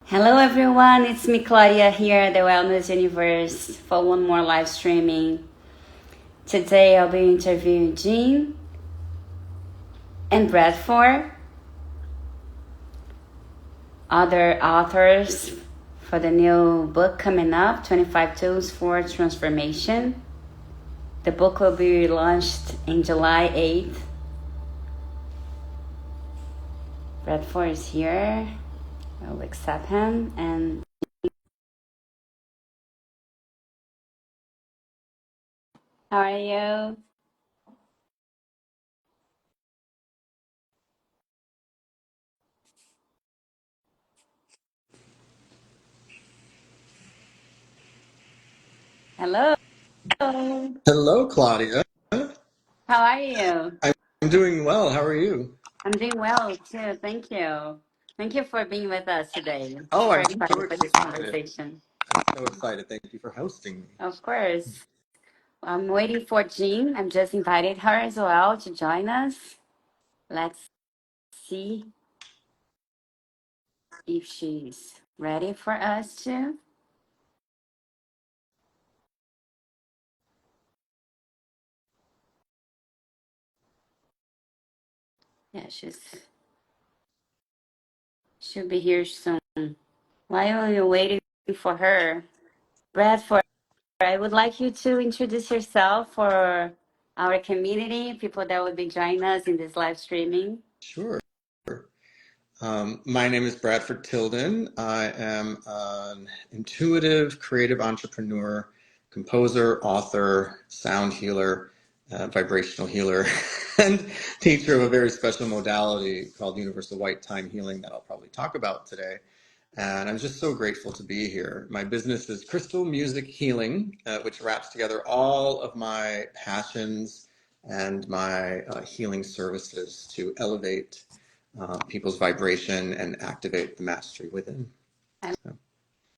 Hello everyone, it's me Claudia here at the Wellness Universe for one more live streaming. Today I'll be interviewing Jean and Bradford, other authors for the new book coming up, 25 Tools for Transformation. The book will be launched in July 8th. Bradford is here. I'll accept him. And how are you? Hello. How Hello, Claudia. are you? I'm doing well. How are you? I'm doing well too. Thank you. Thank you for being with us today. Oh, Super I'm so excited for this excited. conversation. I'm so excited. Thank you for hosting me. Of course. I'm waiting for Jean. I'm just invited her as well to join us. Let's see if she's ready for us to. Yeah, she'll be here soon. While you're waiting for her, Bradford, I would like you to introduce yourself for our community, people that will be joining us in this live streaming. Sure. My name is Bradford Tilden. I am an intuitive, creative entrepreneur, composer, author, sound healer, vibrational healer, and teacher of a very special modality called Universal White Time Healing that I'll probably talk about today. And I'm just so grateful to be here. My business is Crystal Music Healing, which wraps together all of my passions and my healing services to elevate people's vibration and activate the mastery within. So,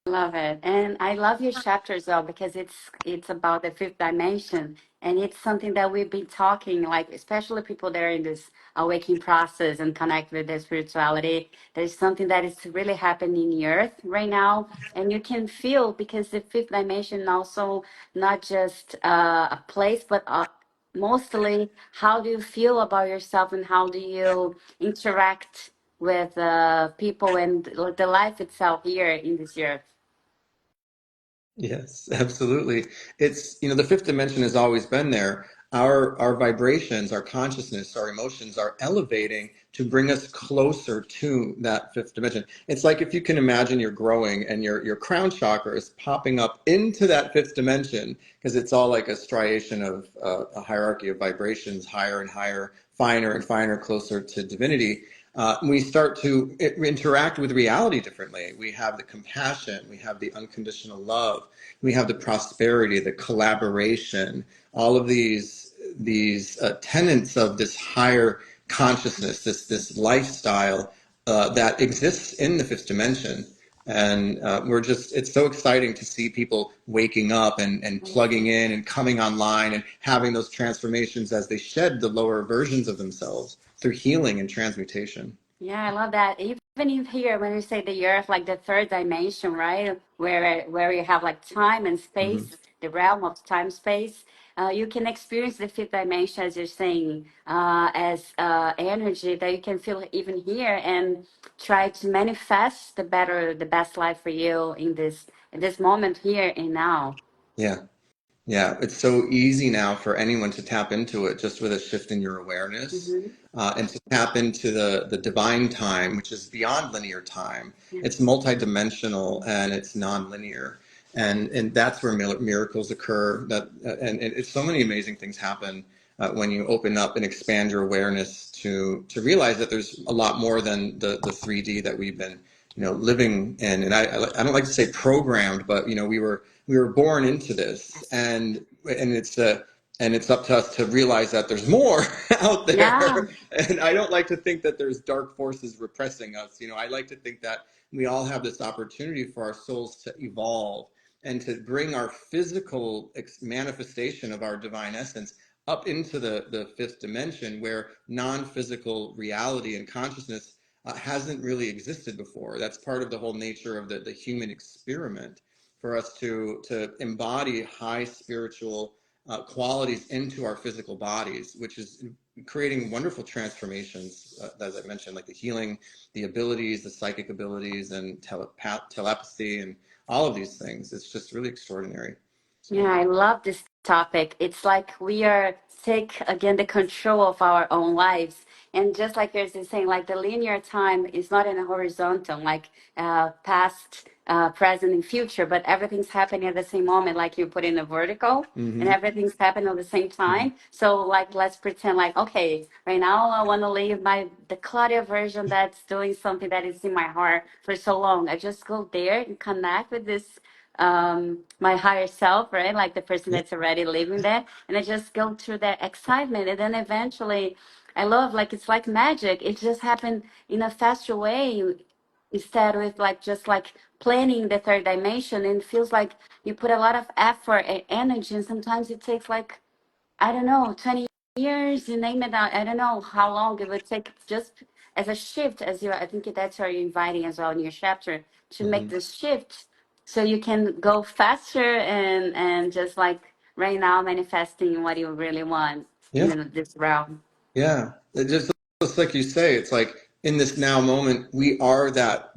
Love it. And I love your chapter as well because it's about the fifth dimension, and it's something that we've been talking, like especially people that are in this awakening process and connect with their spirituality. There's something that is really happening in the earth right now, and you can feel because the fifth dimension also not just a place, but mostly how do you feel about yourself and how do you interact with people and the life itself here in this earth. yes, absolutely. It's, the fifth dimension has always been there. Our vibrations, our consciousness, our emotions are elevating to bring us closer to that fifth dimension. It's like if you can imagine you're growing and your crown chakra is popping up into that fifth dimension because it's all like a striation of a hierarchy of vibrations, higher and higher, finer and finer, closer to divinity. We start to interact with reality differently. We have the compassion, we have the unconditional love, we have the prosperity, the collaboration, all of these tenets of this higher consciousness, this lifestyle that exists in the fifth dimension. And it's so exciting to see people waking up and plugging in and coming online and having those transformations as they shed the lower versions of themselves through healing and transmutation. Yeah, I love that. Even in here, when you say the earth, like the third dimension, right? Where you have like time and Hmm. space, the realm of time space, you can experience the fifth dimension, as you're saying, as energy that you can feel even here and try to manifest the best life for you in this moment here and now. Yeah. Yeah, it's so easy now for anyone to tap into it just with a shift in your awareness Mm-hmm. and to tap into the divine time, which is beyond linear time. Yeah. It's multidimensional and it's nonlinear. And that's where miracles occur. And it's so many amazing things happen when you open up and expand your awareness to realize that there's a lot more than the 3D that we've been living in. And I don't like to say programmed, but we were born into this, and it's up to us to realize that there's more out Yeah. there. And I don't like to think that there's dark forces repressing us. I like to think that we all have this opportunity for our souls to evolve and to bring our physical manifestation of our divine essence up into the fifth dimension where non-physical reality and consciousness hasn't really existed before. That's part of the whole nature of the human experiment, for us to embody high spiritual qualities into our physical bodies, which is creating wonderful transformations, as I mentioned, like the healing, the abilities, the psychic abilities, and telepathy, and all of these things. It's just really extraordinary. Yeah, So, I love this topic. It's like we are take again the control of our own lives. And just like you're saying, like the linear time is not in a horizontal, like past, present, and future, but everything's happening at the same moment, like you put in a vertical and mm-hmm, everything's happening at the same mm-hmm, time. So like let's pretend like, okay, right now I want to leave the Claudia version that's doing something that is in my heart for so long. I just go there and connect with this my higher self, right? Like the person yeah, that's already living that. And I just go through that excitement. And then eventually I love like it's like magic. It just happened in a faster way instead with like just like planning the third dimension. And it feels like you put a lot of effort and energy. And sometimes it takes like I don't know, 20 years, you name it. I don't know how long it would take just as a shift, as you, I think that's why you're inviting as well in your chapter to make mm-hmm, this shift so you can go faster and just like right now manifesting what you really want yeah. in this realm. Yeah, it just like you say, it's like in this now moment, we are that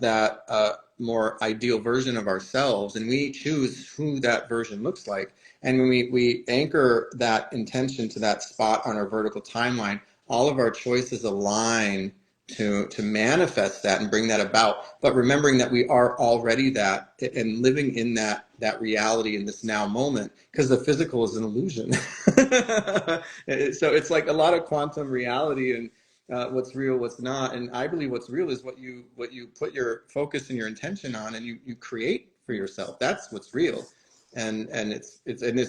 more ideal version of ourselves, and we choose who that version looks like. And when we anchor that intention to that spot on our vertical timeline, all of our choices align to manifest that and bring that about. But remembering that we are already that and living in that reality in this now moment, because the physical is an illusion. So it's like a lot of quantum reality and what's real, what's not. And I believe what's real is what you put your focus and your intention on, and you create for yourself. That's what's real. And it's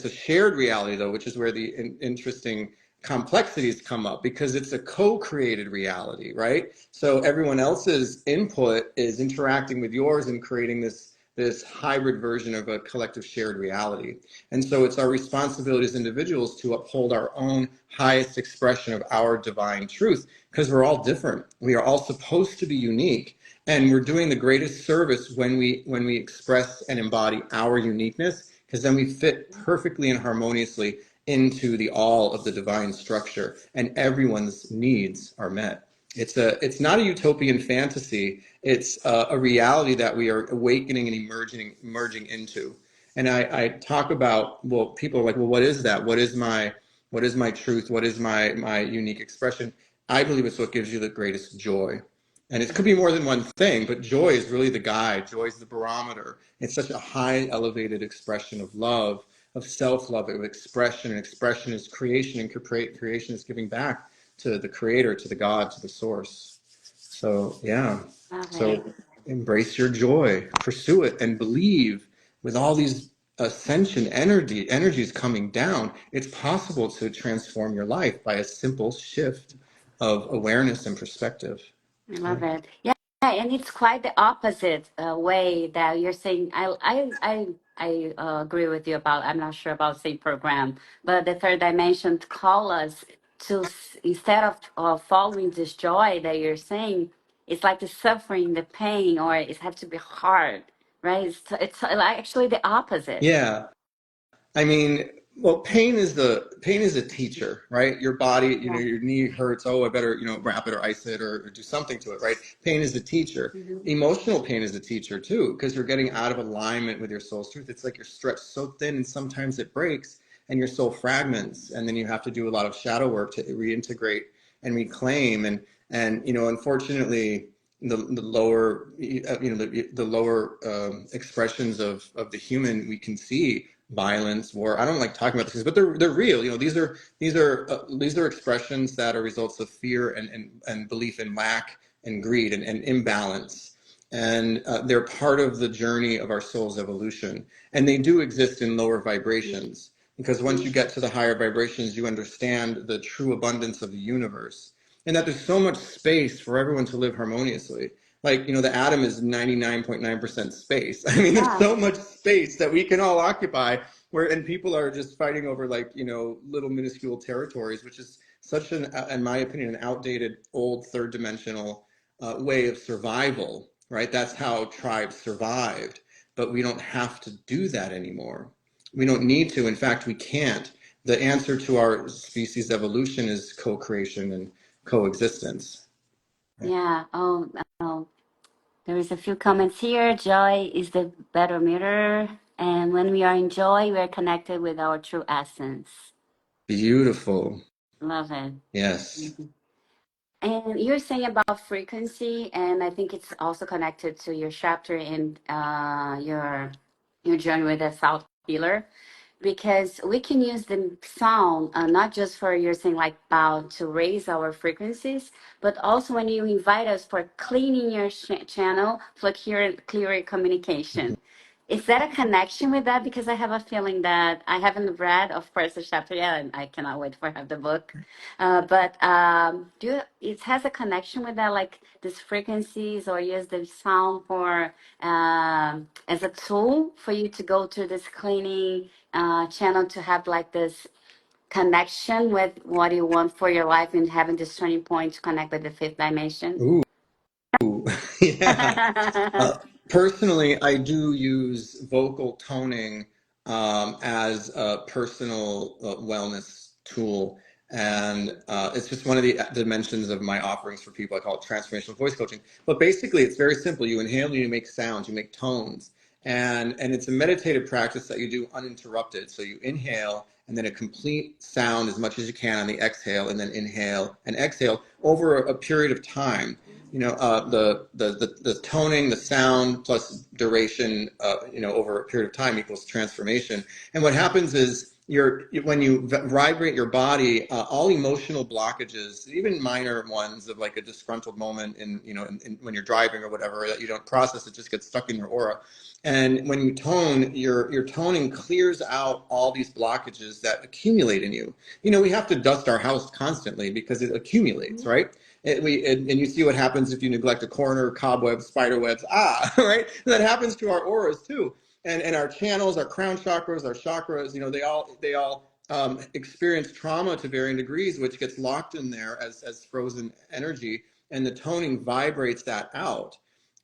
a shared reality though, which is where the interesting complexities come up, because it's a co-created reality, right? So everyone else's input is interacting with yours and creating this hybrid version of a collective shared reality. And so it's our responsibility as individuals to uphold our own highest expression of our divine truth, because we're all different. We are all supposed to be unique. And we're doing the greatest service when we express and embody our uniqueness, because then we fit perfectly and harmoniously into the all of the divine structure, and everyone's needs are met. It's not a utopian fantasy. It's a reality that we are awakening and emerging into. And I talk about, well, people are like, well, what is that? What is my truth? What is my unique expression? I believe it's what gives you the greatest joy. And it could be more than one thing, but joy is really the guide. Joy is the barometer. It's such a high, elevated expression of love, of self-love, of expression. And expression is creation, and creation is giving back to the creator, to the God, to the source. So, yeah. Love it. So embrace your joy, pursue it, and believe with all these ascension energies coming down, it's possible to transform your life by a simple shift of awareness and perspective. I Yeah. love it. Yeah, and it's quite the opposite way that you're saying. I agree with you about. I'm not sure about same program, but the third dimension call us to instead of following this joy that you're saying, it's like the suffering, the pain, or it has to be hard, right? It's like actually the opposite. Yeah. I mean, well, pain is a teacher, right? Your body, Yeah. your knee hurts. Oh, I better, wrap it or ice it or do something to it, right? Pain is a teacher. Hmm. Emotional pain is a teacher too, because you're getting out of alignment with your soul's truth. It's like you're stretched so thin, and sometimes it breaks, and your soul fragments, and then you have to do a lot of shadow work to reintegrate and reclaim. And unfortunately, the lower, the lower expressions of the human we can see violence, war. I don't like talking about these, but they're real. These are expressions that are results of fear and belief in lack and greed and imbalance, and they're part of the journey of our soul's evolution. And they do exist in lower vibrations, because once you get to the higher vibrations, you understand the true abundance of the universe, and that there's so much space for everyone to live harmoniously. Like, the atom is 99.9% space. I mean, there's Yeah. so much space that we can all occupy, and people are just fighting over, like, little minuscule territories, which is such in my opinion, an outdated, old third dimensional way of survival, right? That's how tribes survived. But we don't have to do that anymore. We don't need to. In fact, we can't. The answer to our species evolution is co-creation and coexistence. Yeah. Oh, there is a few comments here. Joy is the better mirror. And when we are in joy, we are connected with our true essence. Beautiful. Love it. Yes. Mhm. And you're saying about frequency, and I think it's also connected to your chapter in your journey with the South Healer, because we can use the sound not just for you're saying like about to raise our frequencies, but also when you invite us for cleaning your channel for clearer communication. Is that a connection with that? Because I have a feeling that I haven't read, of course, the chapter yet, and I cannot wait for have the book. But it has a connection with that, like these frequencies, or use the sound for as a tool for you to go to this cleaning channel to have like this connection with what you want for your life and having this turning point to connect with the fifth dimension. Ooh, yeah. Personally, I do use vocal toning as a personal wellness tool. And it's just one of the dimensions of my offerings for people. I call it transformational voice coaching. But basically, it's very simple. You inhale and you make sounds, you make tones. And it's a meditative practice that you do uninterrupted. So you inhale and then a complete sound as much as you can on the exhale, and then inhale and exhale over a period of time. The toning, the sound plus duration, over a period of time equals transformation. And what happens is when you vibrate your body, all emotional blockages, even minor ones of like a disgruntled moment when you're driving or whatever that you don't process, it just gets stuck in your aura. And when you tone, your toning clears out all these blockages that accumulate in you. We have to dust our house constantly because it accumulates, right? And you see what happens if you neglect a corner, cobwebs, spider webs, right? That happens to our auras too. And our channels, our crown chakras, our chakras, they all experience trauma to varying degrees, which gets locked in there as frozen energy, and the toning vibrates that out.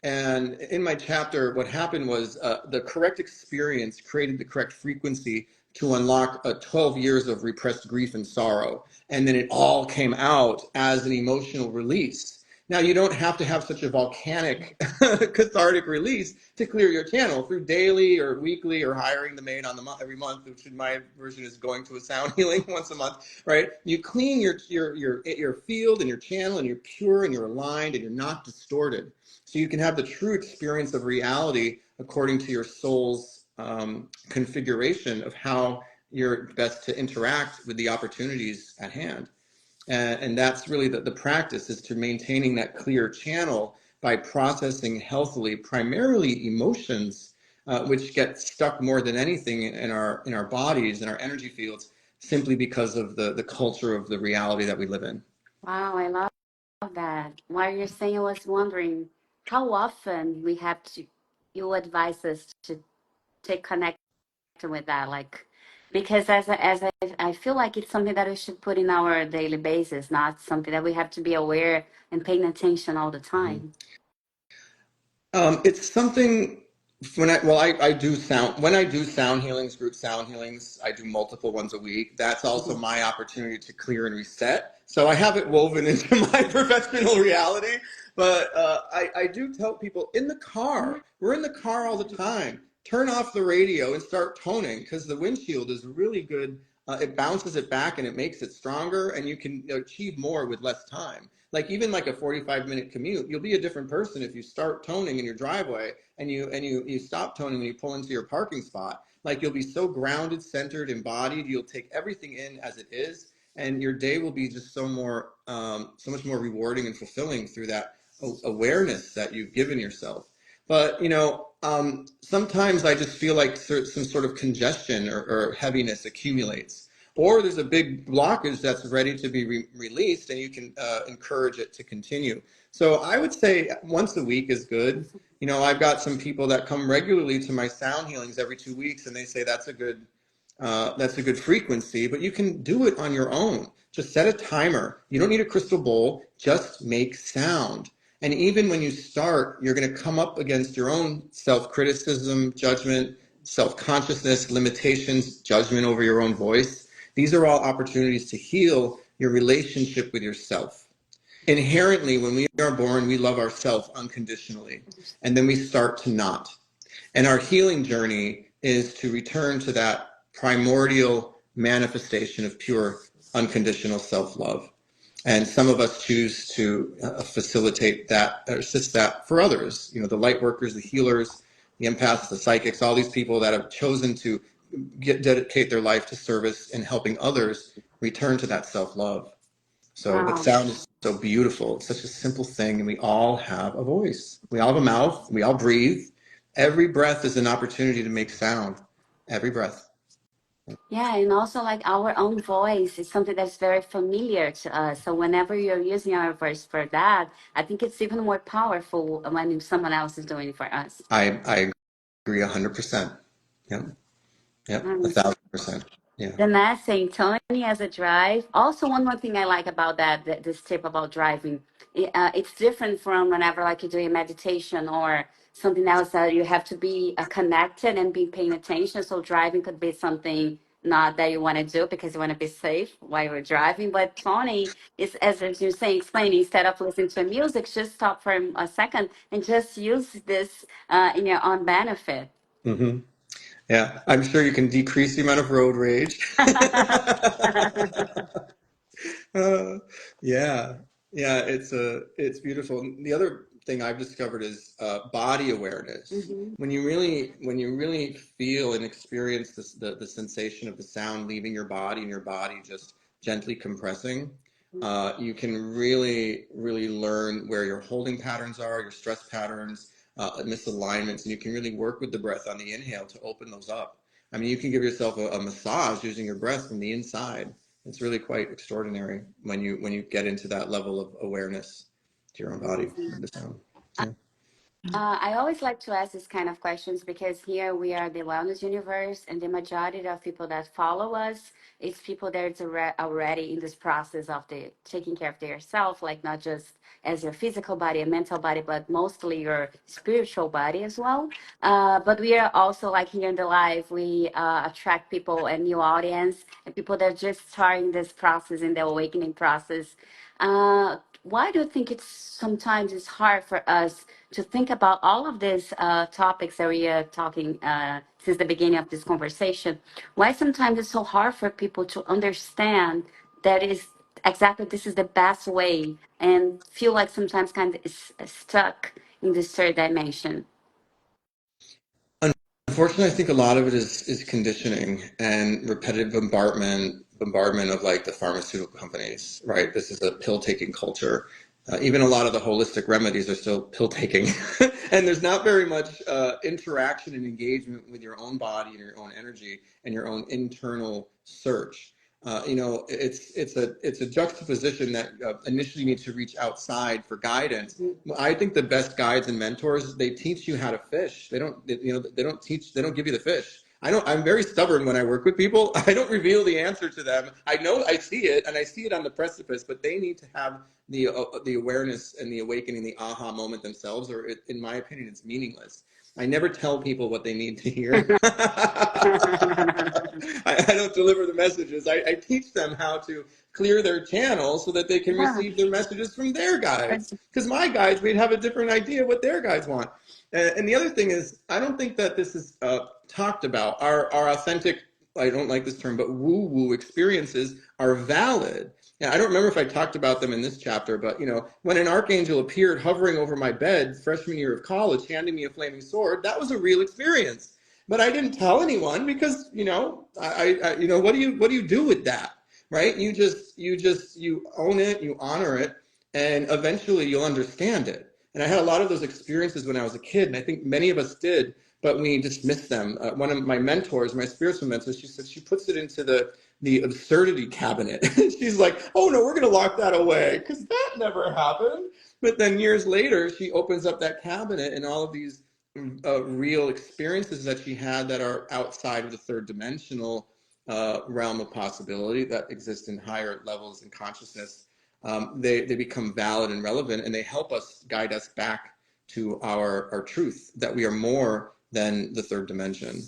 And in my chapter, what happened was the correct experience created the correct frequency to unlock 12 years of repressed grief and sorrow. And then it all came out as an emotional release. Now, you don't have to have such a volcanic cathartic release to clear your channel through daily or weekly or hiring the maid on the every month, which in my version is going to a sound healing once a month, right? You clean your field and your channel, and you're pure and you're aligned and you're not distorted. So you can have the true experience of reality according to your soul's configuration of how you're best to interact with the opportunities at hand. And that's really the practice, is to maintaining that clear channel by processing healthily, primarily emotions, which get stuck more than anything in our bodies and our energy fields, simply because of the culture of the reality that we live in. Wow, I love that. While you're saying, I was wondering how often we have to, you advise us to take connection with that, like, because I feel like it's something that we should put in our daily basis, not something that we have to be aware and paying attention all the Mhm. time. It's something I do sound when I do sound healings, group sound healings, I do multiple ones a week. That's also Mhm. my opportunity to clear and reset. So I have it woven into my professional reality. But I do tell people in the car, we're in the car all the time. Turn off the radio and start toning, because the windshield is really good. It bounces it back and it makes it stronger, and you can achieve more with less time. Like even like a 45-minute commute, you'll be a different person if you start toning in your driveway and you stop toning when you pull into your parking spot. Like you'll be so grounded, centered, embodied. You'll take everything in as it is, and your day will be just so much more rewarding and fulfilling through that awareness that you've given yourself. But sometimes I just feel like some sort of congestion or heaviness accumulates, or there's a big blockage that's ready to be released, and you can encourage it to continue. So I would say once a week is good. I've got some people that come regularly to my sound healings every 2 weeks, and they say that's a good frequency. But you can do it on your own. Just set a timer. You don't need a crystal bowl. Just make sound. And even when you start, you're going to come up against your own self-criticism, judgment, self-consciousness, limitations, judgment over your own voice. These are all opportunities to heal your relationship with yourself. Inherently, when we are born, we love ourselves unconditionally, and then we start to not. And our healing journey is to return to that primordial manifestation of pure, unconditional self-love. And some of us choose to facilitate that, or assist that for others. You know, the light workers, the healers, the empaths, the psychics, all these people that have chosen to dedicate their life to service and helping others return to that self-love. So the Wow. sound is so beautiful. It's such a simple thing, and we all have a voice. We all have a mouth. We all breathe. Every breath is an opportunity to make sound. Every breath. Yeah, and also like our own voice is something that's very familiar to us. So whenever you're using our voice for that, I think it's even more powerful when someone else is doing it for us. I agree 100%. Yep. Yep. Um, 1,000%. Yeah. The next thing, Tony as a drive. Also, one more thing I like about this tip about driving, it's different from whenever like you're doing meditation or something else that you have to be connected and be paying attention. So driving could be something not that you want to do because you want to be safe while you're driving. But Tony is, as you're saying, explaining, instead of listening to music, just stop for a second and just use this in your own benefit. Mm-hmm. Yeah. I'm sure you can decrease the amount of road rage. Uh, yeah, yeah, it's beautiful. The other thing I've discovered is body awareness. Hmm. When you really feel and experience the sensation of the sound leaving your body and your body just gently compressing, you can really learn where your holding patterns are, your stress patterns, misalignments, and you can really work with the breath on the inhale to open those up. I mean, you can give yourself a massage using your breath from the inside. It's really quite extraordinary when you get into that level of awareness to your own body and the sound. Yeah. I always like to ask this kind of questions because here we are the wellness universe, and the majority of people that follow us is people that's already in this process of the taking care of their self, like not just as your physical body and mental body, but mostly your spiritual body as well. But we are also like here in the live, we attract people and new audience and people that are just starting this process in the awakening process. Why do you think it's sometimes it's hard for us to think about all of these topics that we are talking since the beginning of this conversation? Why sometimes it's so hard for people to understand that is exactly this is the best way and feel like sometimes kind of is stuck in this third dimension? Unfortunately, I think a lot of it is conditioning and repetitive bombardment of like the pharmaceutical companies, right? This is a pill taking culture. Even a lot of the holistic remedies are still pill taking, and there's not very much interaction and engagement with your own body and your own energy and your own internal search. It's a juxtaposition that initially needs to reach outside for guidance. I think the best guides and mentors, they teach you how to fish. They don't give you the fish. I'm very stubborn when I work with people. I don't reveal the answer to them. I know I see it, and I see it on the precipice, but they need to have the awareness and the awakening, the aha moment themselves, or in my opinion, it's meaningless. I never tell people what they need to hear. I don't deliver the messages. I teach them how to clear their channels so that they can Yeah. receive their messages from their guides. Because my guides, we'd have a different idea what their guides want. And the other thing is, I don't think that this is talked about. Our authentic, I don't like this term, but woo-woo experiences are valid. Yeah, I don't remember if I talked about them in this chapter, but when an archangel appeared hovering over my bed freshman year of college, handing me a flaming sword, that was a real experience. But I didn't tell anyone because what do you do with that, right? You own it, you honor it, and eventually you'll understand it. And I had a lot of those experiences when I was a kid, and I think many of us did, but we dismissed them. One of my mentors, my spiritual mentors, she said she puts it into the absurdity cabinet. She's like, oh no, we're going to lock that away because that never happened. But then years later, she opens up that cabinet and all of these real experiences that she had that are outside of the third dimensional realm of possibility that exist in higher levels in consciousness. they become valid and relevant, and they help us guide us back to our truth, that we are more than the third dimension.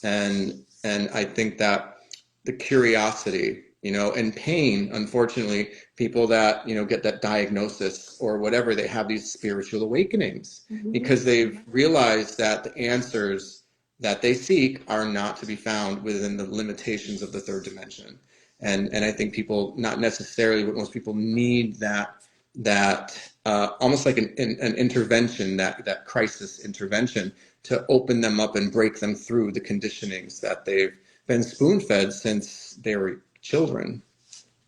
And I think that the curiosity, and pain, unfortunately, people that, get that diagnosis or whatever, they have these spiritual awakenings because they've realized that the answers that they seek are not to be found within the limitations of the third dimension. And I think people, not necessarily, but most people need that almost like an intervention, that crisis intervention, to open them up and break them through the conditionings that they've been spoon-fed since they were children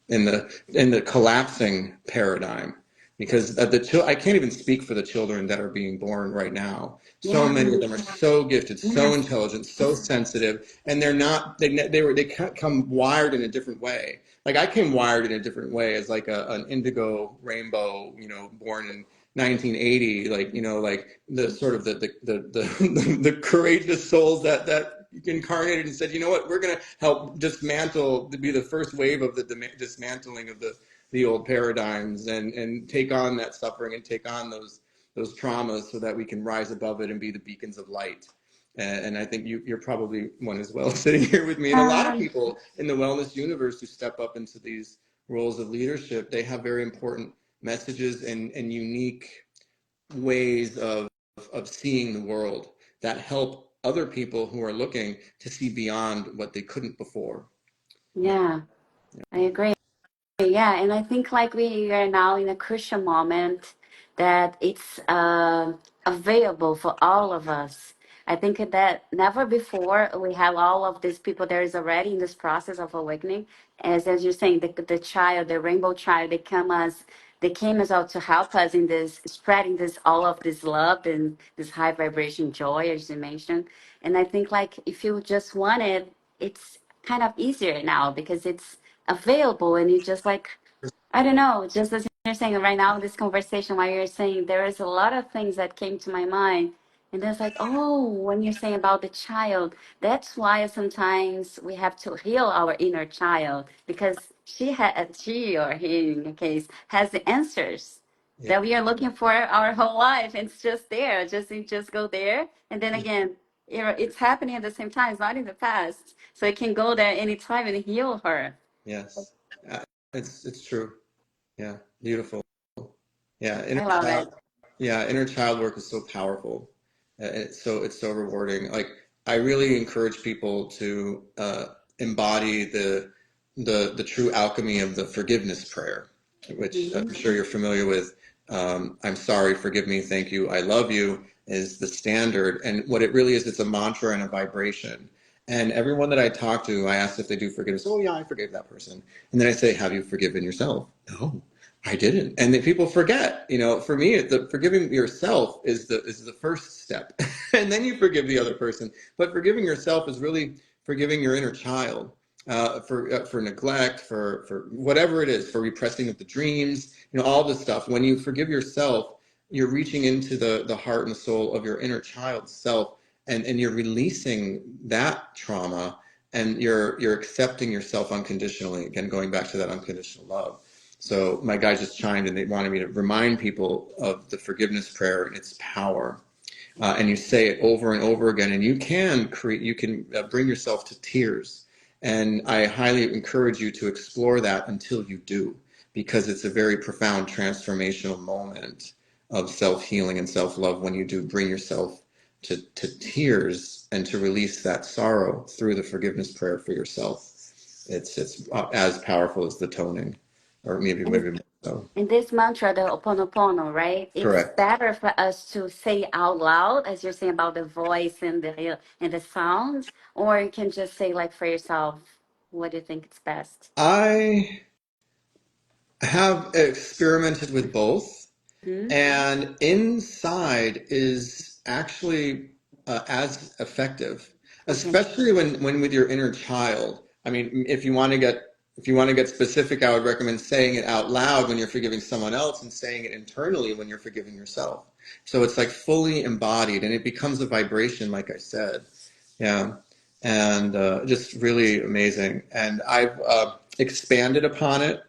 in the collapsing paradigm. Because I can't even speak for the children that are being born right now. So Yeah. many of them are so gifted, so intelligent, so sensitive, and they come wired in a different way. Like I came wired in a different way as like an indigo rainbow, born in 1980, like the sort of the courageous souls that incarnated and said, you know what, we're going to help dismantle, to be the first wave of the dismantling of the old paradigms, and take on that suffering and take on those traumas so that we can rise above it and be the beacons of light. And I think you're probably one as well, sitting here with me. And a lot of people in the wellness universe who step up into these roles of leadership, they have very important messages and unique ways of seeing the world that help other people who are looking to see beyond what they couldn't before. Yeah, I agree. Yeah, and I think like we are now in a crucial moment that it's available for all of us. I think that never before we have all of these people there is already in this process of awakening. As you're saying, the child, the rainbow child, they came as well to help us in this spreading this all of this love and this high vibration joy, as you mentioned. And I think like if you just want it, it's kind of easier now because it's available and you just like I don't know, just as you're saying right now this conversation while you're saying there is a lot of things that came to my mind, and there's like, oh, when you're saying about the child, that's why sometimes we have to heal our inner child because she or he in your case has the answers that we are looking for our whole life. It's just there, just you just go there, and then again, it's happening at the same time. It's not in the past, so it can go there anytime and heal her. Yes, it's true. Yeah, beautiful. Yeah, I love it. inner child work is so powerful. It's so rewarding. Like I really encourage people to embody the true alchemy of the forgiveness prayer, which I'm sure you're familiar with. I'm sorry, forgive me, thank you, I love you is the standard. And what it really is, it's a mantra and a vibration. And everyone that I talk to, I ask if they do forgiveness. Oh yeah, I forgave that person. And then I say, have you forgiven yourself? No, I didn't. And then people forget. For me, the forgiving yourself is the first step, and then you forgive the other person. But forgiving yourself is really forgiving your inner child for neglect, for whatever it is, for repressing of the dreams, all this stuff. When you forgive yourself, you're reaching into the heart and the soul of your inner child self, and you're releasing that trauma, and you're accepting yourself unconditionally. Again, going back to that unconditional love. So my guys just chimed and they wanted me to remind people of the forgiveness prayer and its power. And you say it over and over again, and you can bring yourself to tears. And I highly encourage you to explore that until you do, because it's a very profound transformational moment of self-healing and self-love when you do bring yourself to tears and to release that sorrow through the forgiveness prayer for yourself. It's as powerful as the toning, or maybe more so. In this mantra, the Oponopono, right? It's Correct. better for us to say out loud, as you're saying about the voice and the sounds, or you can just say like for yourself. What do you think is best? I have experimented with both, Hmm. and inside is actually as effective, Okay. especially when with your inner child. I mean, if you want to get specific, I would recommend saying it out loud when you're forgiving someone else, and saying it internally when you're forgiving yourself. So it's like fully embodied, and it becomes a vibration, like I said. Yeah, and just really amazing. And I've expanded upon it.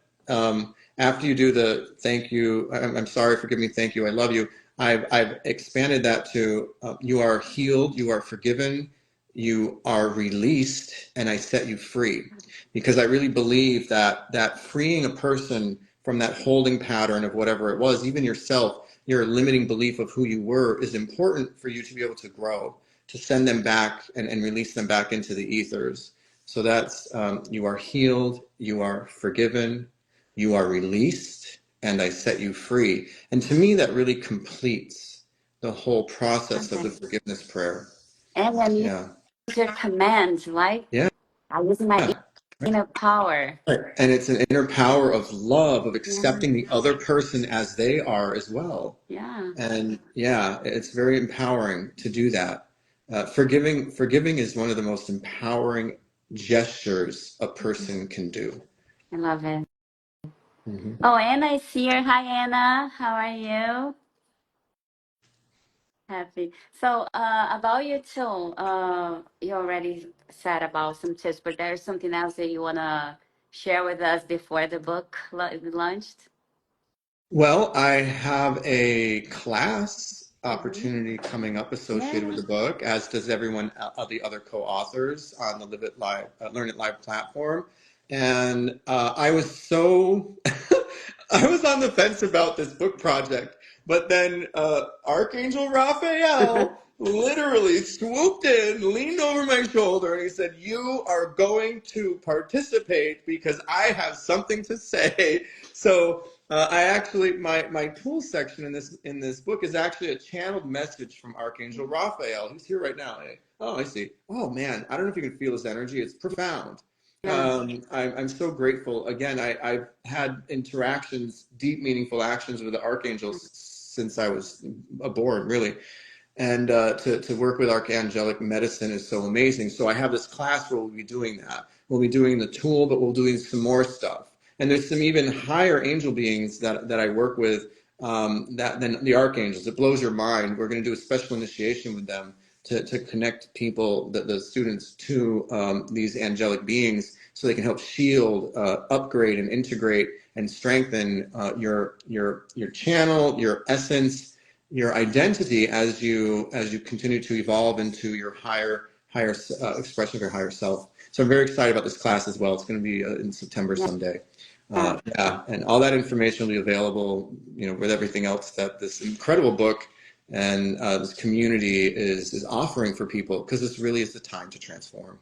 after you do the thank you, I'm sorry, forgive me, thank you, I love you, I've expanded that to you are healed, you are forgiven, you are released, and I set you free. Because I really believe that freeing a person from that holding pattern of whatever it was, even yourself, your limiting belief of who you were, is important for you to be able to grow, to send them back and release them back into the ethers. So that's you are healed, you are forgiven, you are released, and I set you free. And to me, that really completes the whole process of the Okay. forgiveness prayer. And then use Yeah. your commands, like Yeah. I use my inner power. Right. And it's an inner power of love, of Yeah. accepting the other person as they are as well. Yeah. And yeah, it's very empowering to do that. Forgiving is one of the most empowering gestures a person can do. I love it. Mhm. Oh, Anna is here. Hi, Anna. How are you? Happy. So, about you too, you already said about some tips, but there's something else that you wanna share with us before the book launched? Well, I have a class Hmm. opportunity coming up associated with Yeah. the book, as does everyone of the other co-authors on the Live It Live, Learn It Live platform. And I was so, I was on the fence about this book project, but then Archangel Raphael literally swooped in, leaned over my shoulder, and he said, "You are going to participate because I have something to say." So I actually my tool section in this book is actually a channeled message from Archangel Raphael, who's here right now. Oh, I see. Oh man, I don't know if you can feel his energy. It's profound. Yeah. I'm so grateful. Again, I've had interactions, deep, meaningful actions with the archangels since I was born, really. And to work with archangelic medicine is so amazing. So I have this class where we'll be doing that. We'll be doing the tool, but we'll be doing some more stuff. And there's some even higher angel beings that I work with than the archangels. It blows your mind. We're going to do a special initiation with them to connect people, the students, to these angelic beings so they can help shield, upgrade, and integrate and strengthen your channel, your essence, your identity as you continue to evolve into your higher expression of your higher self. So I'm very excited about this class as well. It's going to be in September Yeah. someday. Yeah, and all that information will be available, with everything else that this incredible book and this community is offering for people, because this really is the time to transform.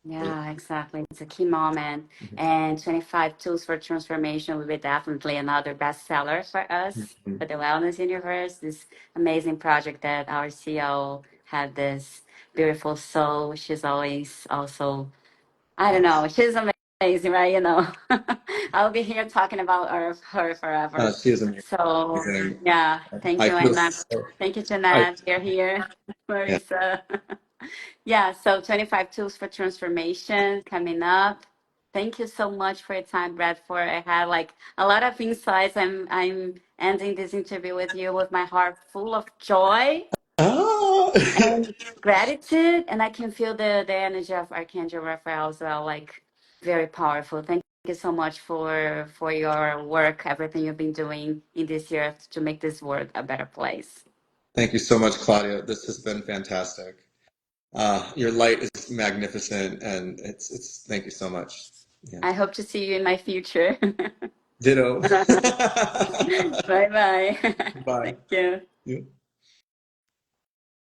Really. Yeah, exactly. It's a key moment. And 25 Tools for Transformation will be definitely another bestseller for us, Mhm. for the wellness universe. This amazing project that our CEO had, this beautiful soul. She's always also, I don't know, she's amazing, right? I'll be here talking about her forever. She is So, amazing. yeah, thank I you, feel Anna. so. Thank you, I, Jeanette. You're here. yeah. Marisa. Yeah, so 25 Tools for Transformation coming up. Thank you so much for your time, Bradford. I had like a lot of insights. I'm ending this interview with you with my heart full of joy Ah! and gratitude, and I can feel the energy of Archangel Raphael as well, like very powerful. Thank you so much for your work, everything you've been doing in this year to make this world a better place. Thank you so much, Claudia. This has been fantastic. Your light is magnificent, and it's. Thank you so much. Yeah. I hope to see you in my future. Ditto. Bye bye. Bye. Thank you. You.